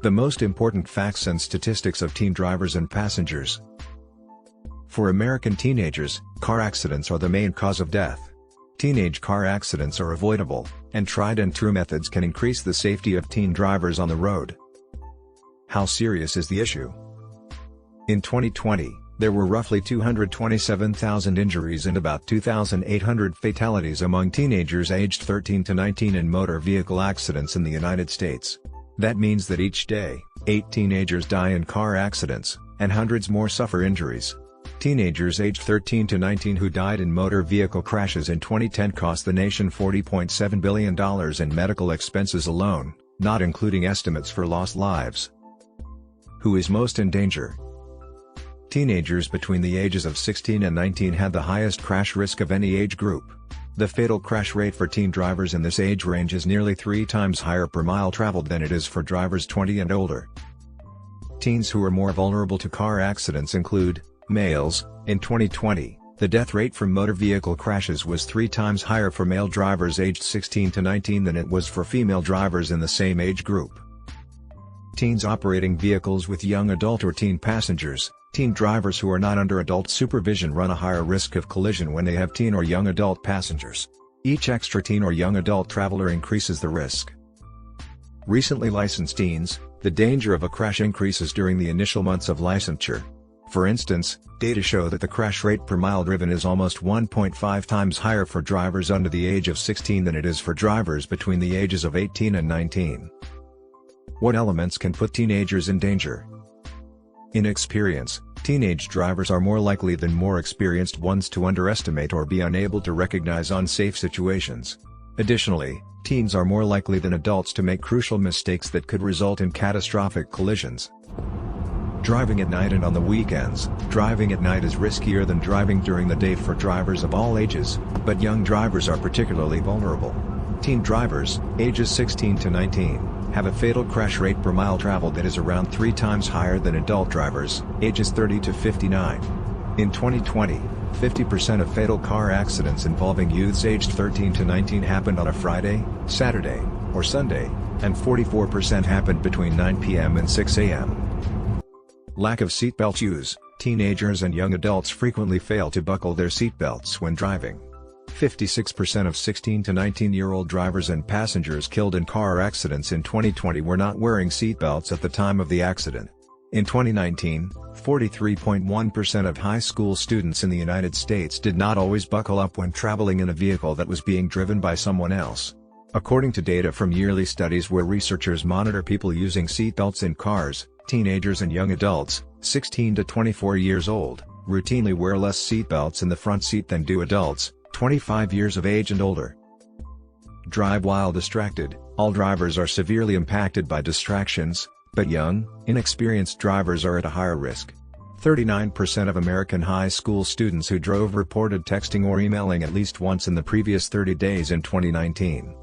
The most important facts and statistics of teen drivers and passengers. For American teenagers, car accidents are the main cause of death. Teenage car accidents are avoidable, and tried-and-true methods can increase the safety of teen drivers on the road. How serious is the issue? In 2020, there were roughly 227,000 injuries and about 2,800 fatalities among teenagers aged 13 to 19 in motor vehicle accidents in the United States. That means that each day, 8 teenagers die in car accidents, and hundreds more suffer injuries. Teenagers aged 13 to 19 who died in motor vehicle crashes in 2010 cost the nation $40.7 billion in medical expenses alone, not including estimates for lost lives. Who is most in danger? Teenagers between the ages of 16 and 19 had the highest crash risk of any age group. The fatal crash rate for teen drivers in this age range is nearly 3 times higher per mile traveled than it is for drivers 20 and older. Teens who are more vulnerable to car accidents include males. In 2020, the death rate from motor vehicle crashes was 3 times higher for male drivers aged 16 to 19 than it was for female drivers in the same age group. Teens operating vehicles with young adult or teen passengers. Teen drivers who are not under adult supervision run a higher risk of collision when they have teen or young adult passengers. Each extra teen or young adult traveler increases the risk. Recently licensed teens, the danger of a crash increases during the initial months of licensure. For instance, data show that the crash rate per mile driven is almost 1.5 times higher for drivers under the age of 16 than it is for drivers between the ages of 18 and 19. What elements can put teenagers in danger? Inexperience. Teenage drivers are more likely than more experienced ones to underestimate or be unable to recognize unsafe situations. Additionally, teens are more likely than adults to make crucial mistakes that could result in catastrophic collisions. Driving at night and on the weekends. Driving at night is riskier than driving during the day for drivers of all ages, but young drivers are particularly vulnerable. Teen drivers, ages 16 to 19, have a fatal crash rate per mile traveled that is around 3 times higher than adult drivers, ages 30 to 59. In 2020, 50% of fatal car accidents involving youths aged 13 to 19 happened on a Friday, Saturday, or Sunday, and 44% happened between 9 p.m. and 6 a.m. Lack of seatbelt use. Teenagers and young adults frequently fail to buckle their seatbelts when driving. 56% of 16 to 19-year-old drivers and passengers killed in car accidents in 2020 were not wearing seatbelts at the time of the accident. In 2019, 43.1% of high school students in the United States did not always buckle up when traveling in a vehicle that was being driven by someone else. According to data from yearly studies where researchers monitor people using seatbelts in cars, teenagers and young adults, 16 to 24 years old, routinely wear less seatbelts in the front seat than do adults, 25 years of age and older. Drive while distracted. All drivers are severely impacted by distractions, but young, inexperienced drivers are at a higher risk. 39% of American high school students who drove reported texting or emailing at least once in the previous 30 days in 2019.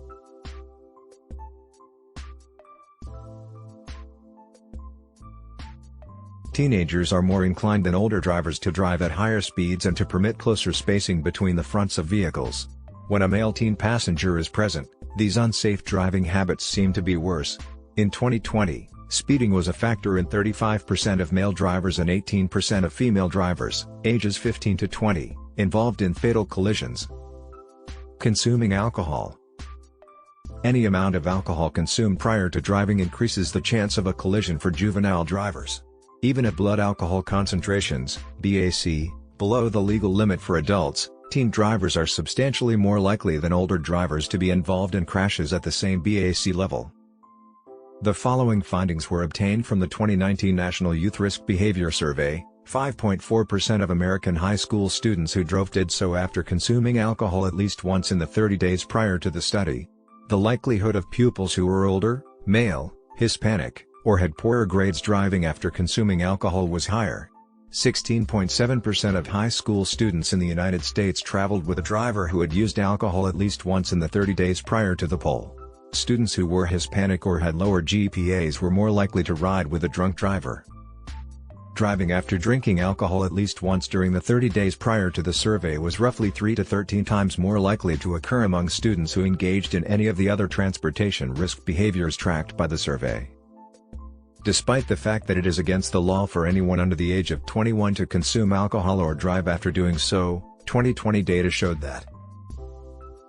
Teenagers are more inclined than older drivers to drive at higher speeds and to permit closer spacing between the fronts of vehicles. When a male teen passenger is present, these unsafe driving habits seem to be worse. In 2020, speeding was a factor in 35% of male drivers and 18% of female drivers, ages 15 to 20, involved in fatal collisions. Consuming alcohol. Any amount of alcohol consumed prior to driving increases the chance of a collision for juvenile drivers. Even at blood alcohol concentrations, BAC, below the legal limit for adults, teen drivers are substantially more likely than older drivers to be involved in crashes at the same BAC level. The following findings were obtained from the 2019 National Youth Risk Behavior Survey. 5.4% of American high school students who drove did so after consuming alcohol at least once in the 30 days prior to the study. The likelihood of pupils who were older, male, Hispanic, or had poorer grades driving after consuming alcohol was higher. 16.7% of high school students in the United States traveled with a driver who had used alcohol at least once in the 30 days prior to the poll. Students who were Hispanic or had lower GPAs were more likely to ride with a drunk driver. Driving after drinking alcohol at least once during the 30 days prior to the survey was roughly 3 to 13 times more likely to occur among students who engaged in any of the other transportation risk behaviors tracked by the survey. Despite the fact that it is against the law for anyone under the age of 21 to consume alcohol or drive after doing so, 2020 data showed that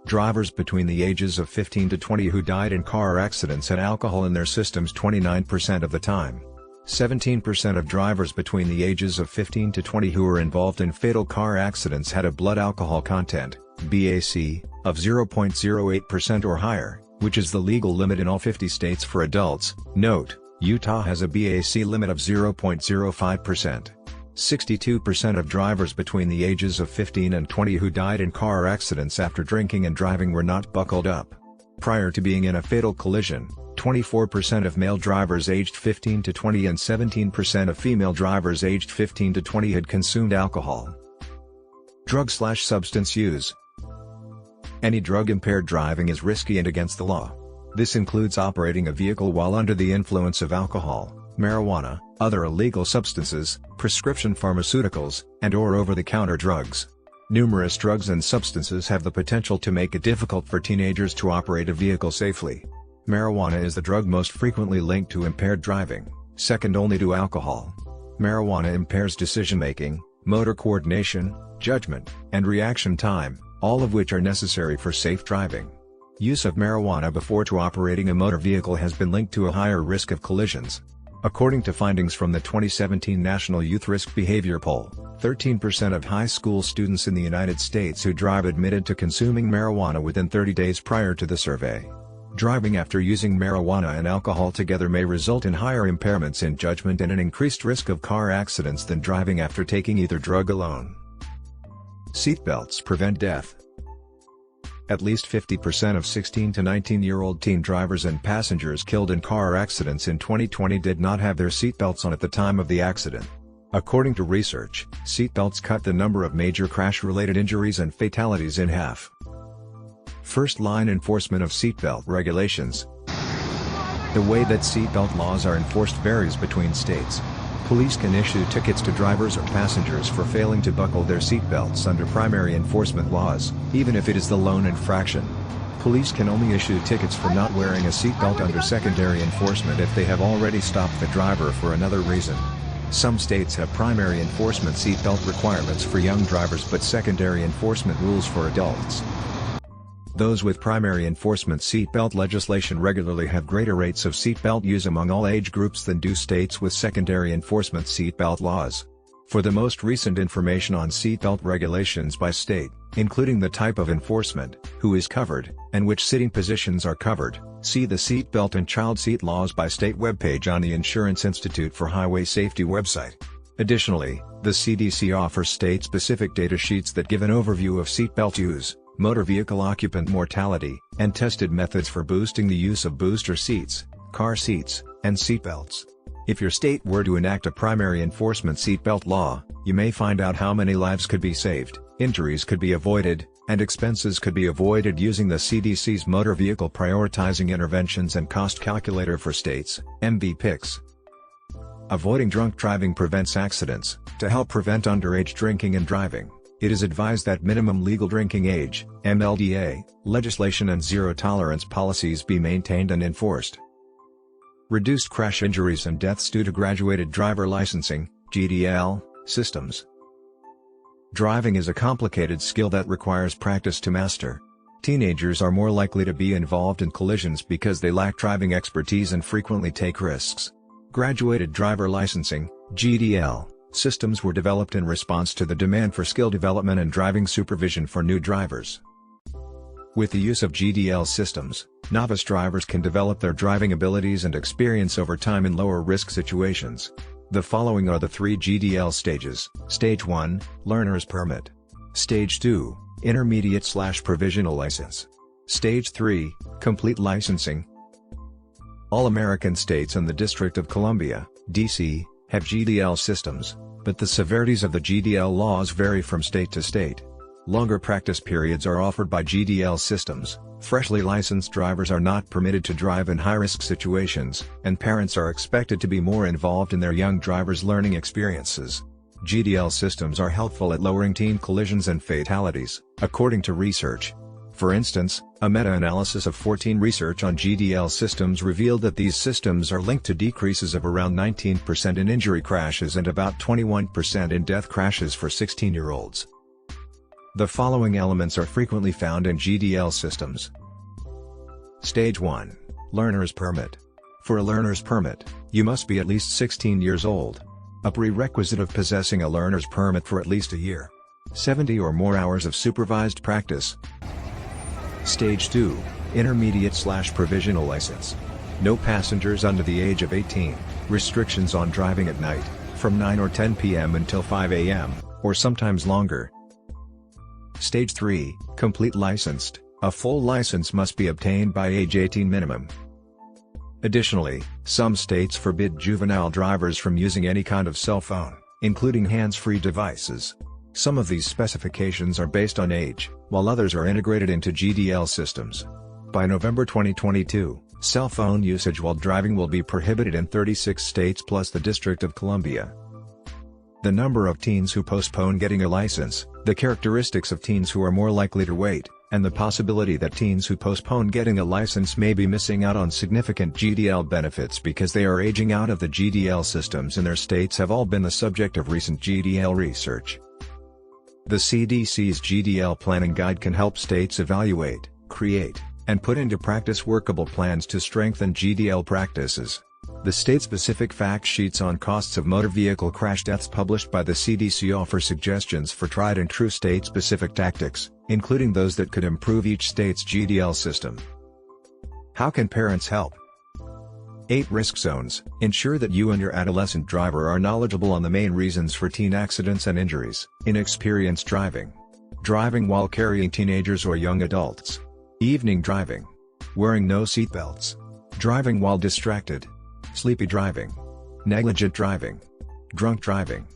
drivers between the ages of 15 to 20 who died in car accidents had alcohol in their systems 29% of the time. 17% of drivers between the ages of 15 to 20 who were involved in fatal car accidents had a blood alcohol content, BAC, of 0.08% or higher, which is the legal limit in all 50 states for adults. Note, Utah has a BAC limit of 0.05%. 62% of drivers between the ages of 15 and 20 who died in car accidents after drinking and driving were not buckled up. Prior to being in a fatal collision, 24% of male drivers aged 15 to 20 and 17% of female drivers aged 15 to 20 had consumed alcohol. Drug/substance use. Any drug-impaired driving is risky and against the law. This includes operating a vehicle while under the influence of alcohol, marijuana, other illegal substances, prescription pharmaceuticals, and/or over-the-counter drugs. Numerous drugs and substances have the potential to make it difficult for teenagers to operate a vehicle safely. Marijuana is the drug most frequently linked to impaired driving, second only to alcohol. Marijuana impairs decision-making, motor coordination, judgment, and reaction time, all of which are necessary for safe driving. Use of marijuana before operating a motor vehicle has been linked to a higher risk of collisions. According to findings from the 2017 National Youth Risk Behavior Poll, 13% of high school students in the United States who drive admitted to consuming marijuana within 30 days prior to the survey. Driving after using marijuana and alcohol together may result in higher impairments in judgment and an increased risk of car accidents than driving after taking either drug alone. Seatbelts prevent death. At least 50% of 16 to 19-year-old teen drivers and passengers killed in car accidents in 2020 did not have their seatbelts on at the time of the accident. According to research, seatbelts cut the number of major crash-related injuries and fatalities in half. First-line enforcement of seatbelt regulations. The way that seatbelt laws are enforced varies between states. Police can issue tickets to drivers or passengers for failing to buckle their seatbelts under primary enforcement laws, even if it is the lone infraction. Police can only issue tickets for not wearing a seatbelt under secondary enforcement if they have already stopped the driver for another reason. Some states have primary enforcement seatbelt requirements for young drivers but secondary enforcement rules for adults. Those with primary enforcement seatbelt legislation regularly have greater rates of seatbelt use among all age groups than do states with secondary enforcement seatbelt laws. For the most recent information on seatbelt regulations by state, including the type of enforcement, who is covered, and which sitting positions are covered, see the Seatbelt and Child Seat Laws by State webpage on the Insurance Institute for Highway Safety website. Additionally, the CDC offers state-specific data sheets that give an overview of seatbelt use, motor vehicle occupant mortality, and tested methods for boosting the use of booster seats, car seats, and seatbelts. If your state were to enact a primary enforcement seatbelt law, you may find out how many lives could be saved, injuries could be avoided, and expenses could be avoided using the CDC's Motor Vehicle Prioritizing Interventions and Cost Calculator for States, MVPICS. Avoiding drunk driving prevents accidents. To help prevent underage drinking and driving, it is advised that minimum legal drinking age, MLDA, legislation and zero-tolerance policies be maintained and enforced. Reduced crash injuries and deaths due to graduated driver licensing, GDL, systems. Driving is a complicated skill that requires practice to master. Teenagers are more likely to be involved in collisions because they lack driving expertise and frequently take risks. Graduated driver licensing, GDL, systems were developed in response to the demand for skill development and driving supervision for new drivers. With the use of GDL systems, novice drivers can develop their driving abilities and experience over time in lower-risk situations. The following are the 3 GDL stages. Stage 1, Learner's Permit. Stage 2, Intermediate/Provisional License. Stage 3, Complete Licensing. All American states and the District of Columbia, D.C., have GDL systems, but the severities of the GDL laws vary from state to state. Longer practice periods are offered by GDL systems, freshly licensed drivers are not permitted to drive in high-risk situations, and parents are expected to be more involved in their young drivers' learning experiences. GDL systems are helpful at lowering teen collisions and fatalities, according to research. For instance, a meta-analysis of 14 research on GDL systems revealed that these systems are linked to decreases of around 19% in injury crashes and about 21% in death crashes for 16-year-olds. The following elements are frequently found in GDL systems. Stage 1. Learner's permit. For a learner's permit, you must be at least 16 years old. A prerequisite of possessing a learner's permit for at least a year. 70 or more hours of supervised practice. Stage 2. Intermediate/provisional license. No passengers under the age of 18, restrictions on driving at night, from 9 or 10 p.m. until 5 a.m., or sometimes longer. Stage 3. Complete licensed. A full license must be obtained by age 18 minimum. Additionally, some states forbid juvenile drivers from using any kind of cell phone, including hands-free devices. Some of these specifications are based on age, while others are integrated into GDL systems. By November 2022, cell phone usage while driving will be prohibited in 36 states plus the District of Columbia. The number of teens who postpone getting a license, the characteristics of teens who are more likely to wait, and the possibility that teens who postpone getting a license may be missing out on significant GDL benefits because they are aging out of the GDL systems in their states have all been the subject of recent GDL research. The CDC's GDL Planning Guide can help states evaluate, create, and put into practice workable plans to strengthen GDL practices. The state-specific fact sheets on costs of motor vehicle crash deaths published by the CDC offer suggestions for tried-and-true state-specific tactics, including those that could improve each state's GDL system. How can parents help? 8 risk zones. Ensure that you and your adolescent driver are knowledgeable on the main reasons for teen accidents and injuries. Inexperienced driving. Driving while carrying teenagers or young adults. Evening driving. Wearing no seatbelts. Driving while distracted. Sleepy driving. Negligent driving. Drunk driving.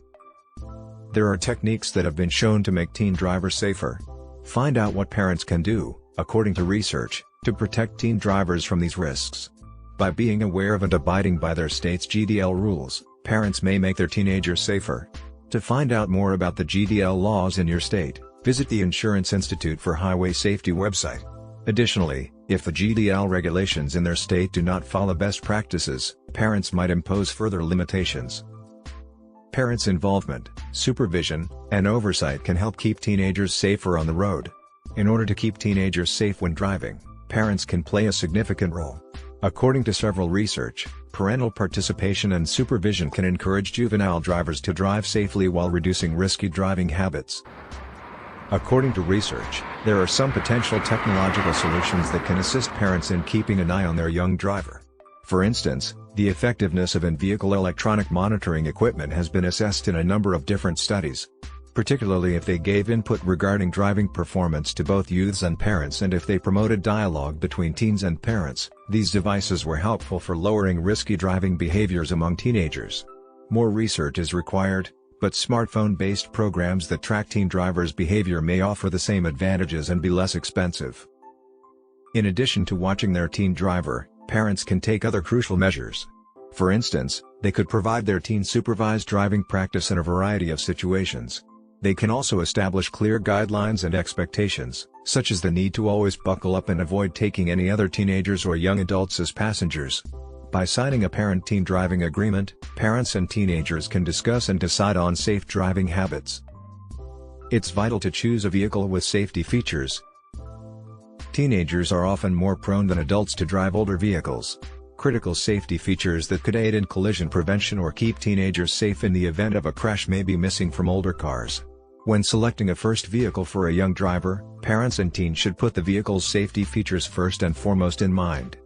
There are techniques that have been shown to make teen drivers safer. Find out what parents can do, according to research, to protect teen drivers from these risks. By being aware of and abiding by their state's GDL rules, parents may make their teenagers safer. To find out more about the GDL laws in your state, visit the Insurance Institute for Highway Safety website. Additionally, if the GDL regulations in their state do not follow best practices, parents might impose further limitations. Parents' involvement, supervision, and oversight can help keep teenagers safer on the road. In order to keep teenagers safe when driving, parents can play a significant role. According to several research, parental participation and supervision can encourage juvenile drivers to drive safely while reducing risky driving habits. According to research, there are some potential technological solutions that can assist parents in keeping an eye on their young driver. For instance, the effectiveness of in-vehicle electronic monitoring equipment has been assessed in a number of different studies. Particularly if they gave input regarding driving performance to both youths and parents, and if they promoted dialogue between teens and parents, these devices were helpful for lowering risky driving behaviors among teenagers. More research is required, but smartphone-based programs that track teen drivers' behavior may offer the same advantages and be less expensive. In addition to watching their teen driver, parents can take other crucial measures. For instance, they could provide their teen supervised driving practice in a variety of situations. They can also establish clear guidelines and expectations, such as the need to always buckle up and avoid taking any other teenagers or young adults as passengers. By signing a parent-teen driving agreement, parents and teenagers can discuss and decide on safe driving habits. It's vital to choose a vehicle with safety features. Teenagers are often more prone than adults to drive older vehicles. Critical safety features that could aid in collision prevention or keep teenagers safe in the event of a crash may be missing from older cars. When selecting a first vehicle for a young driver, parents and teens should put the vehicle's safety features first and foremost in mind.